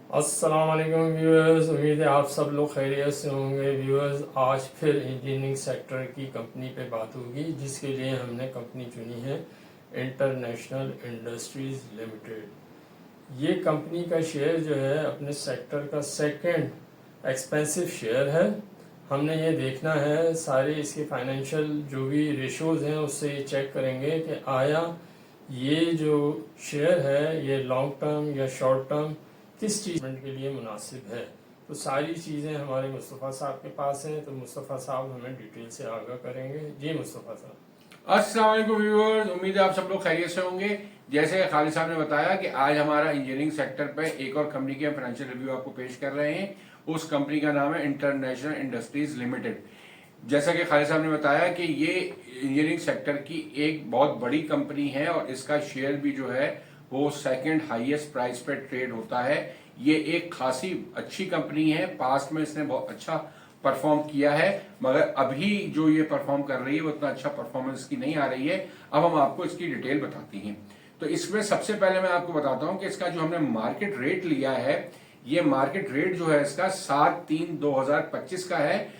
अस्सलाम वालेकुम व्यूअर्स, उम्मीद है आप सब लोग खैरियत से होंगे। व्यूअर्स, आज फिर इंजीनियरिंग सेक्टर की कंपनी पे बात होगी जिसके लिए हमने कंपनी चुनी है इंटरनेशनल इंडस्ट्रीज़ लिमिटेड। ये कंपनी का शेयर जो है अपने सेक्टर का सेकंड एक्सपेंसिव शेयर है। हमने ये देखना है सारे इसके फाइनेंशियल जो भी रेशोज़ हैं उससे ये चेक करेंगे कि आया ये जो शेयर है ये लॉन्ग टर्म या शॉर्ट टर्म किस चीज़ के लिए मुनासिब है। तो सारी चीज़ें हमारे मुस्तफ़ा साहब के पास हैं, तो मुस्तफ़ा साहब हमें डिटेल से आगाह करेंगे। जी मुस्तफ़ा साहब। अस्सलाम वालेकुम व्यूअर्स, उम्मीद है आप सब लोग खैरियत से होंगे। जैसे खालिद साहब ने बताया कि आज हमारा इंजीनियरिंग सेक्टर पे एक और कंपनी के फाइनेंशियल रिव्यू आपको पेश कर रहे हैं। उस कंपनी का नाम है इंटरनेशनल इंडस्ट्रीज लिमिटेड। जैसा कि खालिद साहब ने बताया कि ये इंजीनियरिंग सेक्टर की एक बहुत बड़ी कंपनी है और इसका शेयर भी जो है वो सेकंड हाईएस्ट प्राइस पे ट्रेड होता है। ये एक खासी अच्छी कंपनी है, पास्ट में इसने बहुत अच्छा परफॉर्म किया है, मगर अभी जो ये परफॉर्म कर रही है वो उतना अच्छा परफॉर्मेंस की नहीं आ रही है। अब हम आपको इसकी डिटेल बताती हैं। तो इसमें सबसे पहले मैं आपको बताता हूं कि इसका जो हमने मार्केट रेट लिया है, ये मार्केट रेट जो है इसका 7/3/2025 का है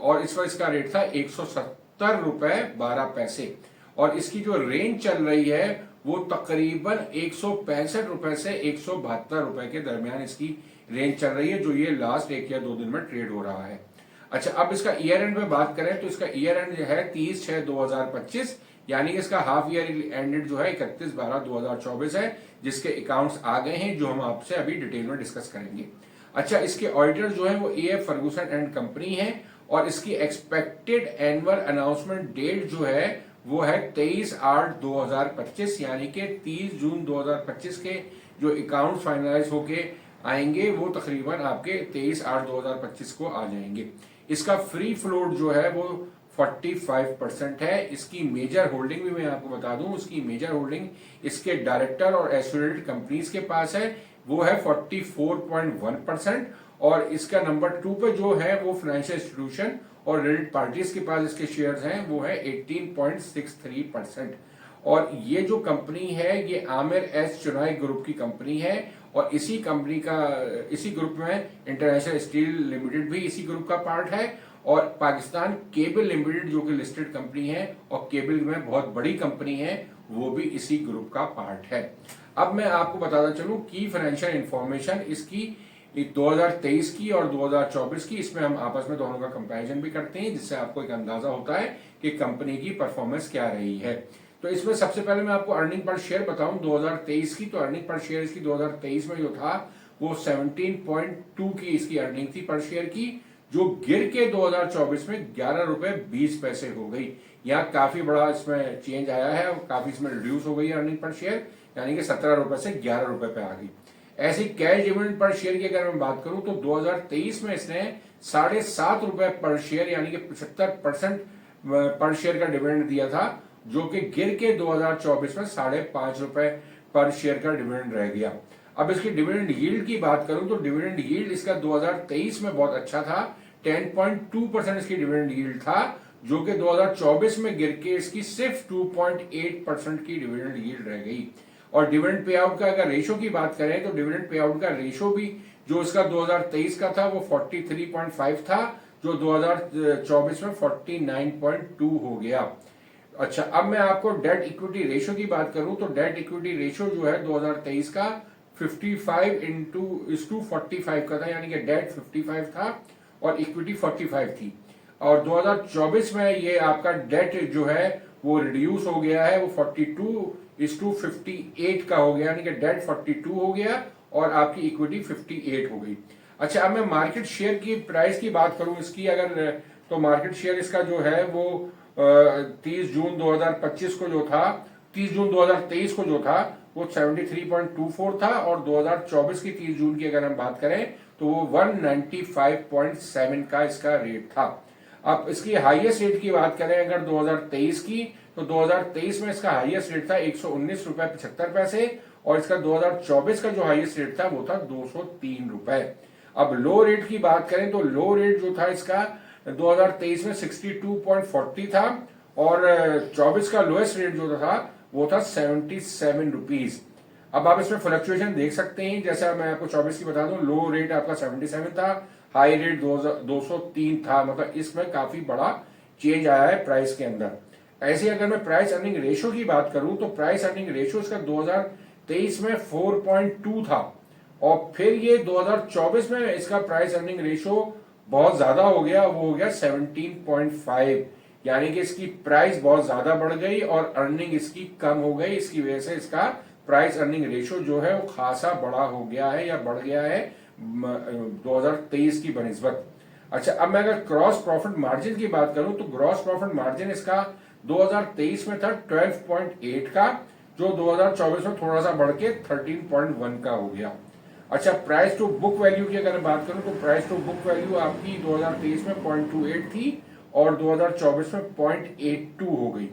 और इस वक्त इसका रेट था 170 रुपए 12 पैसे। और इसकी जो रेंज चल रही है वो तकरीबन 165 रुपए से 172 रुपए के दरमियान इसकी रेंज चल रही है, जो ये लास्ट 1 या 2 दिन में ट्रेड हो रहा है। अच्छा, अब इसका ईयर एंड में बात करें तो इसका ईयर एंड जो है 30/6/2025, यानी इसका हाफ ईयर एंडेड जो है 31/12/2024 है, जिसके अकाउंट्स आ गए हैं जो हम आपसे अभी डिटेल में डिस्कस करेंगे। अच्छा, इसके ऑडिटर जो है वो ए फर्गूसन एंड कंपनी है और इसकी एक्सपेक्टेड एनुअल अनाउंसमेंट डेट जो है वो है 23/8/2025, यानी कि 30 जून 2025 के जो अकाउंट फाइनलाइज होके आएंगे वो तकरीबन आपके 23/8/2025 को आ जाएंगे। इसका फ्री फ्लोट जो है वो 45% है। इसकी मेजर होल्डिंग भी मैं आपको बता दूं, उसकी मेजर होल्डिंग इसके डायरेक्टर और एसोसिएटेड कंपनीज के पास है, वो है 44.1%। और इसका नंबर 2 पे जो है वो फाइनेंशियल इंस्टीट्यूशन और रिलेटेड पार्टीज के पास इसके शेयर्स हैं, वो है 18.63%। और ये जो कंपनी है ये आमिर एस चुनाई ग्रुप की कंपनी है और इसी ग्रुप में इंटरनेशनल स्टील लिमिटेड भी इसी ग्रुप का पार्ट है और पाकिस्तान केबल लिमिटेड जो कि लिस्टेड कंपनी है और केबल में बहुत बड़ी कंपनी है, वो भी इसी ग्रुप का पार्ट है। अब मैं आपको बताता चलूं की फाइनेंशियल इंफॉर्मेशन इसकी 2023 की और 2024 की, इसमें हम आपस में दोनों का कंपैरिजन भी करते हैं, जिससे आपको एक अंदाजा होता है कि कंपनी की परफॉर्मेंस क्या रही है। तो इसमें सबसे पहले मैं आपको अर्निंग पर शेयर बताऊं 2023 की, तो अर्निंग पर शेयर इसकी 2023 में जो था वो 17.2 की इसकी अर्निंग थी पर शेयर की, जो गिर के 2024 में 11 रुपए 20 पैसे हो गई। यहाँ काफी बड़ा इसमें चेंज आया है और काफी इसमें रिड्यूस हो गई अर्निंग पर शेयर, यानी कि 17 रुपए से 11 रुपए पे आ गई। ऐसी कैश डिविडेंड पर शेयर की अगर मैं बात करूं तो 2023 में इसने 7.5 रुपए पर शेयर यानी कि 75% पर शेयर का डिविडेंड दिया था, जो कि गिर के 2024 में 5.5 रुपए पर शेयर का डिविडेंड रह गया। अब इसकी डिविडेंड यील्ड की बात करूं तो डिविडेंड यील्ड इसका 2023 में बहुत अच्छा था, 10.2% इसकी डिविडेंड यील्ड था, जो कि 2024 में गिर के इसकी सिर्फ 2.8% की डिविडेंड यील्ड रह गई। और डिविडेंड पे आउट का अगर रेशो की बात करें तो डिविडेंड पे आउट का रेशो भी जो इसका 2023 का था वो 43.5 था, जो 2024 में 49.2 हो गया। अच्छा, अब मैं आपको डेट इक्विटी रेशो की बात करूं तो डेट इक्विटी रेशो जो है 2023 का 55:45 का था, यानी कि डेट 55 था और इक्विटी 45 थी। और 2024 में ये आपका डेट जो है वो रिड्यूस हो गया है, वो 42:58 का हो गया, यानी कि डेट 42 हो गया और आपकी इक्विटी 58 हो गई। अच्छा, अब मैं मार्केट शेयर की प्राइस की बात करूं इसकी अगर, तो मार्केट शेयर इसका जो है वो 30 जून 2025 को जो था 30 जून 2023 को जो था वो 73.24 था और 2024 की 30 जून की अगर हम बात करें तो वो 195.7 का इसका रेट था। अब इसकी हाईएस्ट रेट की बात करें अगर 2023 की, तो 2023 में इसका हाईएस्ट रेट था 119.75 रुपए और इसका 2024 का जो हाईएस्ट रेट था वो था 203 रुपए। अब लो रेट की बात करें तो लो रेट जो था इसका 2023 में 62.40 था और 24 का लोएस्ट रेट जो था वो था 77 रुपीज। अब आप इसमें फ्लक्चुएशन देख सकते हैं, जैसा मैं आपको 24 की बता दूं, लो रेट आपका 77 था, हाई रेट 203 था, मतलब इसमें काफी बड़ा चेंज आया है प्राइस के अंदर। ऐसे अगर मैं प्राइस अर्निंग रेशो की बात करूं तो प्राइस अर्निंग रेशो इसका 2023 में 4.2 था, और फिर ये 2024 में इसका प्राइस अर्निंग रेशो बहुत ज्यादा हो गया, वो हो गया 17.5, यानी कि इसकी प्राइस बहुत ज्यादा बढ़ गई और अर्निंग इसकी कम हो गई। इसकी वजह से इसका प्राइस अर्निंग रेशो जो है वो खासा बड़ा हो गया है या बढ़ गया है 2023 की बनिस्बत। अच्छा, अब मैं अगर ग्रॉस प्रॉफिट मार्जिन की बात करूं तो ग्रॉस प्रॉफिट मार्जिन इसका 2023 में था 12.8 का, जो 2024 में थोड़ा सा बढ़ के 13.1 का हो गया। अच्छा, प्राइस टू बुक वैल्यू की अगर बात करूं तो प्राइस टू बुक वैल्यू आपकी 2023 में 0.28 थी और 2024 में 0.82 हो गई।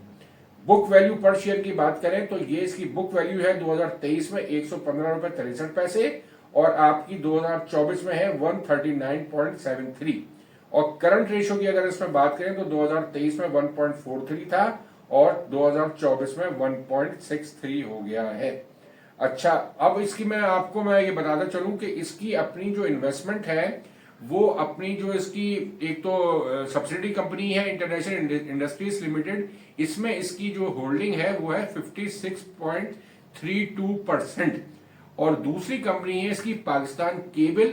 बुक वैल्यू पर शेयर की बात करें तो ये इसकी बुक वैल्यू है 2023 में 115 रुपए 63 पैसे और आपकी 2024 में है 139.73। और करंट रेशो की अगर इसमें बात करें तो 2023 में 1.43 था और 2024 में 1.63 हो गया है। अच्छा, अब इसकी मैं ये बताता चलूं कि इसकी अपनी जो इन्वेस्टमेंट है वो अपनी जो इसकी एक तो सब्सिडी कंपनी है इंटरनेशनल इंडस्ट्रीज लिमिटेड, इसमें इसकी जो होल्डिंग है वो है 56.32%, और दूसरी कंपनी है इसकी पाकिस्तान केबल,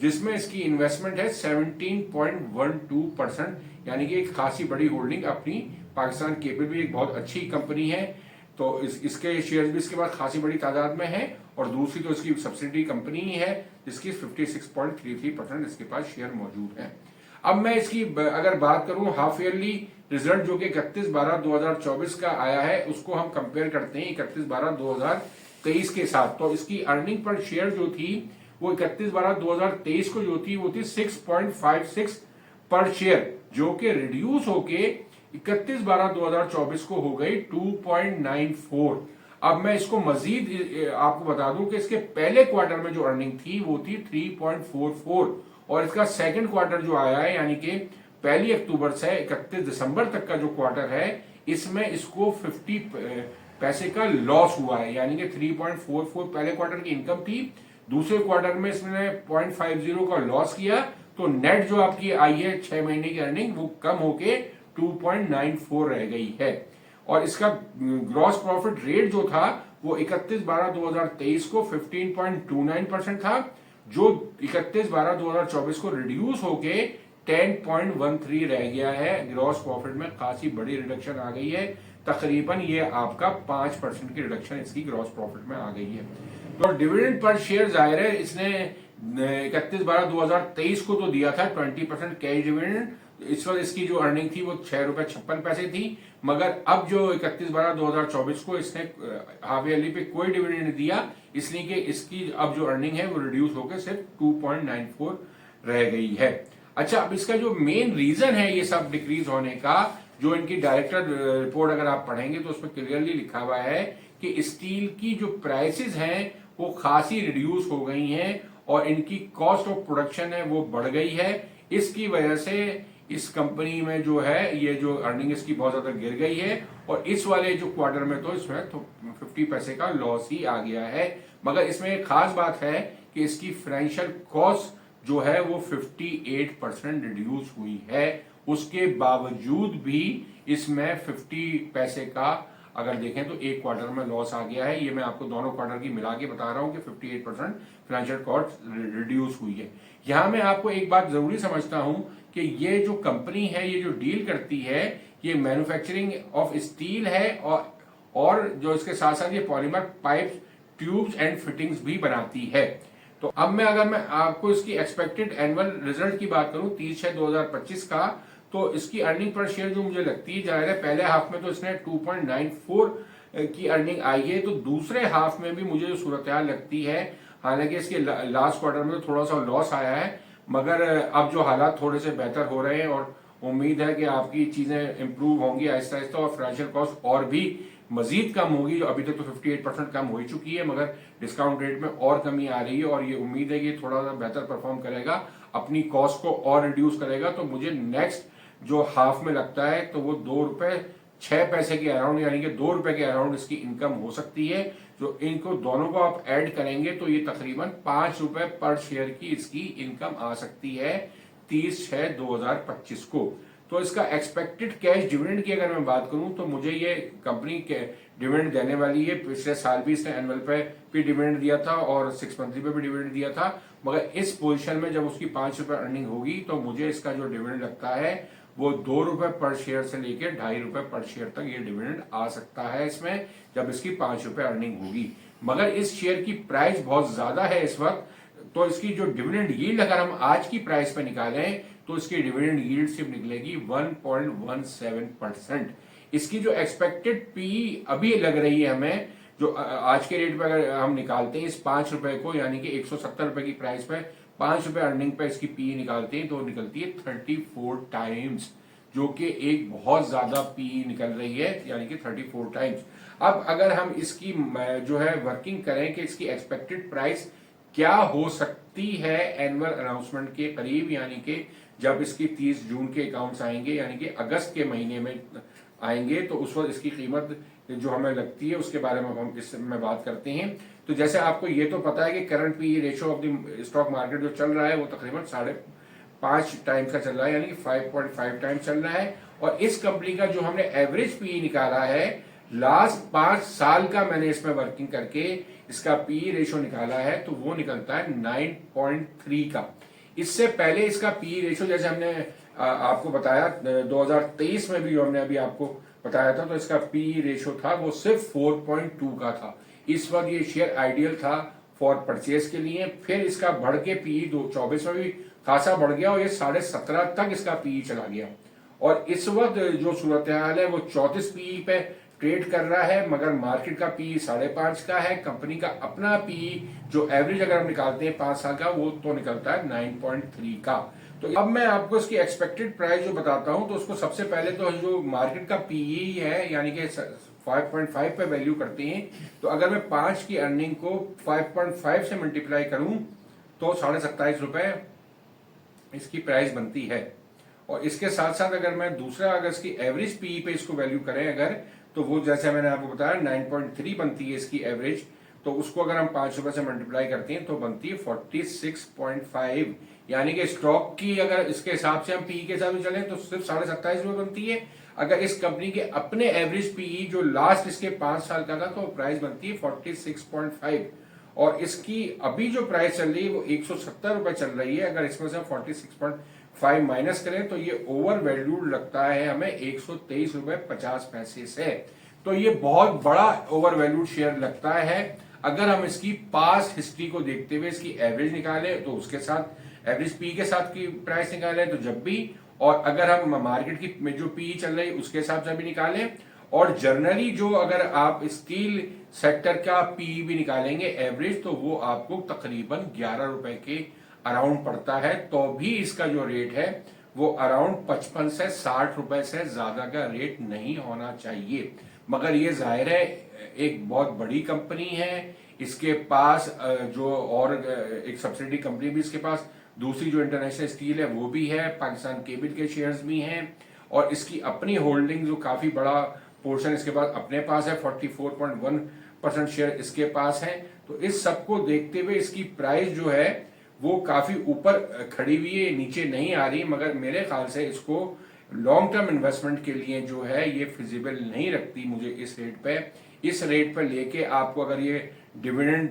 जिसमें इसकी इन्वेस्टमेंट है 17.12%, यानी कि एक खासी बड़ी होल्डिंग अपनी पाकिस्तान केबल भी एक बहुत अच्छी कंपनी है, तो इसके शेयर्स भी इसके पास खासी बड़ी तादाद में है, और दूसरी तो इसकी सब्सिडी कंपनी ही है जिसकी 56.33% इसके पास शेयर मौजूद है। अब मैं इसकी अगर बात करूं हाफ ईयरली रिजल्ट जो कि 31/12/2024 का आया है, उसको हम कंपेयर करते हैं 31/12/2023 के साथ, तो इसकी अर्निंग पर शेयर जो थी वो 31/12/2023 को जो थी वो थी 6.56 पर शेयर, जो कि रिड्यूस होके 31/12/2024 को हो गई 2.94। अब मैं इसको मजीद आपको बता दूं कि इसके पहले क्वार्टर में जो अर्निंग थी वो थी 3.44, और इसका सेकंड क्वार्टर जो आया है यानी कि 1 अक्टूबर से 31 दिसंबर तक का जो क्वार्टर है, इसमें इसको 50 पैसे का लॉस हुआ है, यानी कि 3.44 पहले क्वार्टर की इनकम थी, दूसरे क्वार्टर में इसने 0.50 का लॉस किया, तो नेट जो आपकी आई है 6 महीने की अर्निंग वो कम होके 2.94 रह गई है। और इसका ग्रॉस प्रॉफिट रेट जो था वो 31/12/2023 को 15.29% था, जो 31/12/2024 को रिड्यूस होके 10.13 रह गया है। ग्रॉस प्रॉफिट में खासी बड़ी रिडक्शन आ गई है, तकरीबन ये आपका 5% की रिडक्शन इसकी ग्रॉस प्रॉफिट में आ गई है। तो डिविडेंड पर शेयर जाहिर है इसने 31/12/2023 को तो दिया था 20% कैश डिविडेंड, इस वक्त इसकी जो अर्निंग थी वो 6 रुपए 56 पैसे थी, मगर अब जो 31/12/2024 को इसने हाफ ईयरली पे कोई डिविडेंड नहीं दिया, इसलिए कि इसकी अब जो अर्निंग है वो रिड्यूस होकर सिर्फ 2.94 रह गई है। अच्छा, अब इसका जो मेन रीजन है ये सब डिक्रीज होने का, जो इनकी डायरेक्टर रिपोर्ट अगर आप पढ़ेंगे तो उसमें क्लियरली लिखा हुआ है कि स्टील की जो प्राइसेस हैं वो खासी रिड्यूस हो गई हैं और इनकी कॉस्ट ऑफ प्रोडक्शन है वो बढ़ गई है। इसकी वजह से इस कंपनी में जो है ये जो अर्निंग इसकी बहुत ज्यादा गिर गई है, और इस वाले जो क्वार्टर में तो इसमें तो 50 पैसे का लॉस ही आ गया है। मगर इसमें एक खास बात है कि इसकी फाइनेंशियल कॉस्ट जो है वो 58% रिड्यूस हुई है, उसके बावजूद भी इसमें 50 पैसे का अगर देखें तो एक क्वार्टर में लॉस आ गया है। ये मैं आपको दोनों क्वार्टर की मिला के बता रहा हूं कि 58% फाइनेंशियल कॉस्ट रिड्यूस हुई है। यहां मैं आपको एक बात जरूरी समझता हूं कि ये जो कंपनी है ये जो डील करती है ये मैन्युफैक्चरिंग ऑफ स्टील है, और जो इसके साथ साथ ये polymer pipes, tubes and fittings भी बनाती है। तो अब मैं आपको इसकी एक्सपेक्टेड एनुअल रिजल्ट की बात करूं 30/6/2025 का, तो इसकी अर्निंग पर शेयर जो मुझे लगती है, जाहिर है पहले हाफ में तो इसने 2.94 की अर्निंग आई है, तो दूसरे हाफ में भी मुझे जो सूरत हाल लगती है, हालांकि इसके लास्ट क्वार्टर में तो थोड़ा सा लॉस आया है, मगर अब जो हालात थोड़े से बेहतर हो रहे हैं और उम्मीद है कि आपकी चीजें इंप्रूव होंगी आहिस्ता आहिस्ता और फाइनेंशियल कॉस्ट और भी मजीद कम होगी। जो अभी तक तो 58% कम हो चुकी है, मगर डिस्काउंट रेट में और कमी आ रही है, और ये उम्मीद है कि थोड़ा सा बेहतर परफॉर्म करेगा, अपनी कॉस्ट को और रिड्यूस करेगा। तो मुझे नेक्स्ट जो हाफ में लगता है तो वो 2 रुपए 6 पैसे के अराउंड, यानी कि 2 रुपए के अराउंड इसकी इनकम हो सकती है, जो इनको दोनों को आप ऐड करेंगे तो ये तकरीबन 5 रुपए पर शेयर की इसकी इनकम आ सकती है 30/6/2025 को। तो इसका एक्सपेक्टेड कैश डिविडेंड की अगर मैं बात करूं तो मुझे ये कंपनी के डिविडेंड देने वाली है। पिछले साल भी इसने एनुअल पे भी डिविडेंड दिया था और 6 मंथली पे भी डिविडेंड दिया था, मगर इस पोजीशन में जब उसकी 5 रुपए अर्निंग होगी तो मुझे इसका जो डिविडेंड लगता है वो 2 रुपए पर शेयर से लेकर 2.5 रुपए पर शेयर तक ये डिविडेंड आ सकता है इसमें, जब इसकी 5 रुपए अर्निंग होगी। मगर इस शेयर की प्राइस बहुत ज्यादा है इस वक्त, तो इसकी जो डिविडेंड यील्ड अगर हम आज की प्राइस पे निकालें तो इसकी डिविडेंड यील्ड सिर्फ निकलेगी 1.17%। इसकी जो एक्सपेक्टेड पी अभी लग रही है हमें, जो आज के रेट पे अगर हम निकालते हैं इस 5 रुपए को, यानी कि 170 रुपए की प्राइस पे 5 रुपए अर्निंग पे इसकी पी निकालते हैं तो निकलती है 34 टाइम्स, जो कि एक बहुत ज्यादा पी निकल रही है, यानी कि 34 टाइम्स। अब अगर हम इसकी जो है वर्किंग करें कि इसकी एक्सपेक्टेड प्राइस क्या हो सकती है एनुअल अनाउंसमेंट के करीब, यानी कि जब इसकी 30 जून के अकाउंट्स आएंगे, यानी कि अगस्त के महीने में आएंगे, तो उस वक्त इसकी कीमत जो हमें लगती है उसके बारे में हम इसमें बात करते हैं। तो जैसे आपको ये तो पता है कि current P ratio of the stock market जो चल रहा है वो तकरीबन 5.5 टाइम्स का चल रहा है, यानी कि 5.5 टाइम्स चल रहा है। और इस कंपनी का जो हमने एवरेज पी निकाला है लास्ट 5 साल का, मैंने इसमें वर्किंग करके इसका पी रेशियो निकाला है तो वो निकलता है 9.3 का। इससे पहले इसका पी रेशियो जैसे हमने आपको बताया 2023 में भी हमने अभी आपको बताया था, तो इसका पी रेशियो था वो सिर्फ 4.2 का था। इस वक्त ये शेयर आइडियल था फॉर परचेज के लिए। फिर इसका बढ़ के पी 2024 में भी खासा बढ़ गया और ये 17.5 तक इसका पी चला गया। और इस वक्त जो सूरत हाल है वो 34 पी पे ट्रेड कर रहा है, मगर मार्केट का पी 5.5 का है। कंपनी का अपना पी जो एवरेज अगर हम निकालते हैं 5 साल का, वो तो निकलता है 9.3 का। तो अब मैं आपको इसकी एक्सपेक्टेड प्राइस जो बताता हूं, तो उसको सबसे पहले तो जो मार्केट का पीई है, यानी कि 5.5 पे वैल्यू करते हैं, तो अगर मैं 5 की अर्निंग को 5.5 से मल्टीप्लाई करूं तो 27.5 रुपए इसकी प्राइस बनती है। और इसके साथ साथ अगर मैं दूसरा अगर इसकी एवरेज पीई पे इसको वैल्यू करें अगर, तो वो जैसे मैंने आपको बताया 9.3 बनती है इसकी एवरेज, तो उसको अगर हम 5 रुपए से मल्टीप्लाई करते हैं तो बनती है 46.5, यानी कि स्टॉक की अगर इसके हिसाब से हम पीई के हिसाब से चले तो सिर्फ 27.5 रुपए बनती है। अगर इस कंपनी के अपने एवरेज पीई जो लास्ट इसके 5 साल का था तो प्राइस बनती है 46.5, और इसकी अभी जो प्राइस चल रही है वो 170 रुपए चल रही है। अगर इसमें से 46.5 माइनस करें तो ये ओवर वैल्यूड लगता है हमें 123 रुपए 50 पैसे से। तो ये बहुत बड़ा ओवर वैल्यूड शेयर लगता है। अगर हम इसकी पास्ट हिस्ट्री को देखते हुए इसकी एवरेज निकालें तो उसके साथ एवरेज पी के साथ की प्राइस निकालें तो जब भी, और अगर हम मार्केट की में जो पी चल रही है उसके हिसाब से भी निकालें, और जनरली जो अगर आप स्टील सेक्टर का पी भी निकालेंगे एवरेज, तो वो आपको तकरीबन 11 रुपए के अराउंड पड़ता है। तो भी इसका जो रेट है वो अराउंड 55 से 60 रुपए से ज्यादा का रेट नहीं होना चाहिए। मगर ये जाहिर है एक बहुत बड़ी कंपनी है, इसके पास जो और एक सब्सिडी कंपनी भी इसके पास, दूसरी जो इंटरनेशनल स्टील है वो भी है, पाकिस्तान केबल के शेयर्स भी हैं, और इसकी अपनी होल्डिंग जो काफी बड़ा पोर्शन इसके पास अपने पास है, 44.1% शेयर इसके पास है। तो इस सबको देखते हुए इसकी प्राइस जो है वो काफी ऊपर खड़ी हुई है, नीचे नहीं आ रही, मगर मेरे ख्याल से इसको लॉन्ग टर्म इन्वेस्टमेंट के लिए जो है ये फिजिबल नहीं रखती मुझे इस रेट पे। इस रेट पे लेके आपको अगर ये डिविडेंड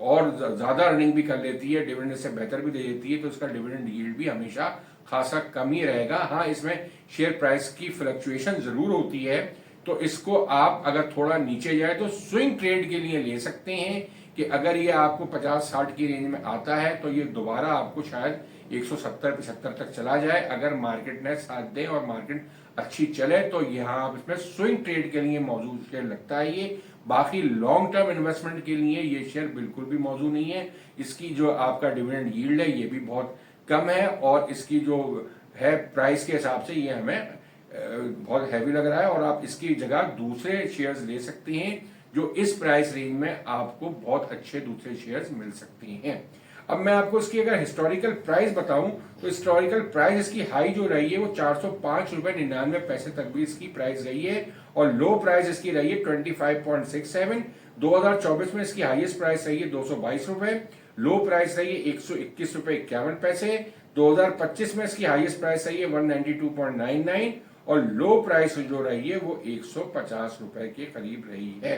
और ज्यादा अर्निंग भी कर लेती है, डिविडेंड से बेहतर भी दे देती है, तो इसका डिविडेंड यील्ड भी हमेशा खासा कम ही रहेगा। हाँ, इसमें शेयर प्राइस की फ्लक्चुएशन जरूर होती है, तो इसको आप अगर थोड़ा नीचे जाए तो स्विंग ट्रेड के लिए ले सकते हैं कि अगर ये आपको 50-60 की रेंज में आता है तो ये दोबारा आपको शायद 170-75 तक चला जाए, अगर मार्केट ने साथ दे और मार्केट अच्छी चले तो यहाँ आप इसमें स्विंग ट्रेड के लिए मौजूद शेयर लगता है ये। बाकी लॉन्ग टर्म इन्वेस्टमेंट के लिए ये शेयर बिल्कुल भी मौजूद नहीं है। इसकी जो आपका डिविडेंड यील्ड है ये भी बहुत कम है, और इसकी जो है प्राइस के हिसाब से ये हमें बहुत हैवी लग रहा है, और आप इसकी जगह दूसरे शेयर्स ले सकते हैं जो इस प्राइस रेंज में आपको बहुत अच्छे दूसरे शेयर्स मिल सकते हैं। अब मैं आपको इसकी अगर हिस्टोरिकल प्राइस बताऊं तो हिस्टोरिकल प्राइस इसकी हाई जो रही है वो 405 रुपए 99 पैसे तक भी इसकी प्राइस रही है, और लो प्राइस इसकी रही है 25.67, 2024 में इसकी हाईएस्ट प्राइस रही है 222 रुपए, लो प्राइस रही है 121 रुपए 51 पैसे। 2025 में इसकी हाईएस्ट प्राइस रही है 192.99 और लो प्राइस जो रही है वो 150 रुपए के करीब रही है।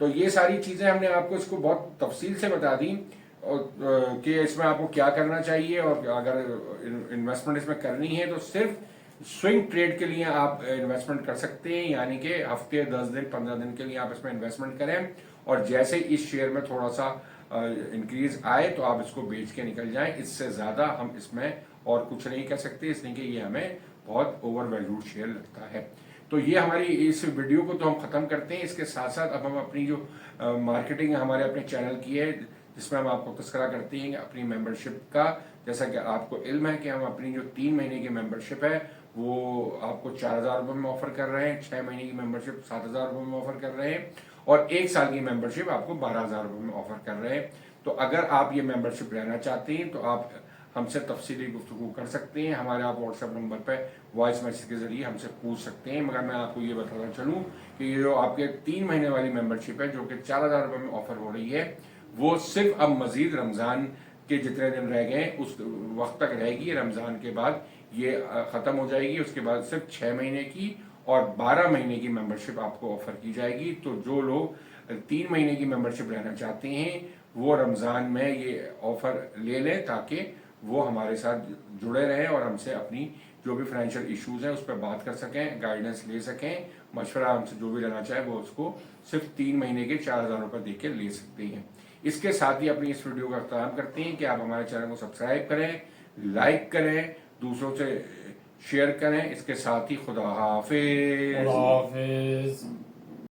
तो ये सारी चीजें हमने आपको इसको बहुत तफसील से बता दी और कि इसमें आपको क्या करना चाहिए, और अगर इन्वेस्टमेंट इसमें करनी है तो सिर्फ स्विंग ट्रेड के लिए आप इन्वेस्टमेंट कर सकते हैं, यानी कि हफ्ते 10 दिन 15 दिन के लिए आप इसमें इन्वेस्टमेंट करें और जैसे इस शेयर में थोड़ा सा इंक्रीज आए तो आप इसको बेच के निकल जाएं। इससे ज्यादा हम इसमें और कुछ नहीं कर सकते, इसलिए कि ये हमें बहुत ओवर वैल्यूड शेयर लगता है। तो ये हमारी इस वीडियो को तो हम खत्म करते हैं। इसके साथ साथ अब हम अपनी जो मार्केटिंग हमारे अपने चैनल की है, जिसमें हम आपको तस्करा करते हैं अपनी मेंबरशिप का। जैसा कि आपको इल्म है कि हम अपनी जो 3 महीने की मेंबरशिप है वो आपको 4,000 रुपये में ऑफर कर रहे हैं, 6 महीने की मेंबरशिप 7,000 रुपये में ऑफर कर रहे हैं और 1 साल की मेंबरशिप आपको 12,000 रुपये में ऑफर कर रहे हैं। तो अगर आप ये मेंबरशिप लेना चाहते हैं तो आप हमसे तफसीली गुफ्तगू कर सकते हैं। हमारे आप व्हाट्सएप नंबर पे वॉइस मैसेज के जरिए हमसे पूछ सकते हैं। मगर मैं आपको ये बताना चलूँ कि ये जो आपके 3 महीने वाली मेंबरशिप है जो कि 4,000 रुपये में ऑफर हो रही है, वो सिर्फ अब मजीद रमजान के जितने दिन रह गए उस वक्त तक रहेगी। रमजान के बाद ये खत्म हो जाएगी। उसके बाद सिर्फ 6 महीने की और 12 महीने की मेंबरशिप आपको ऑफर की जाएगी। तो जो लोग 3 महीने की मेंबरशिप लेना चाहते हैं वो रमजान में ये ऑफर ले लें ताकि वो हमारे साथ जुड़े रहें और हमसे अपनी जो भी फाइनेंशियल इश्यूज हैं उस पर बात कर सकें, गाइडेंस ले सकें, मशवरा हमसे जो भी लेना चाहे वो उसको सिर्फ 3 महीने के 4,000 रुपये दे के ले सकते हैं। इसके साथ ही अपनी इस वीडियो का अख्ताम करते हैं कि आप हमारे चैनल को सब्सक्राइब करें, लाइक करें, दूसरों से शेयर करें। इसके साथ ही खुदा हाफिज।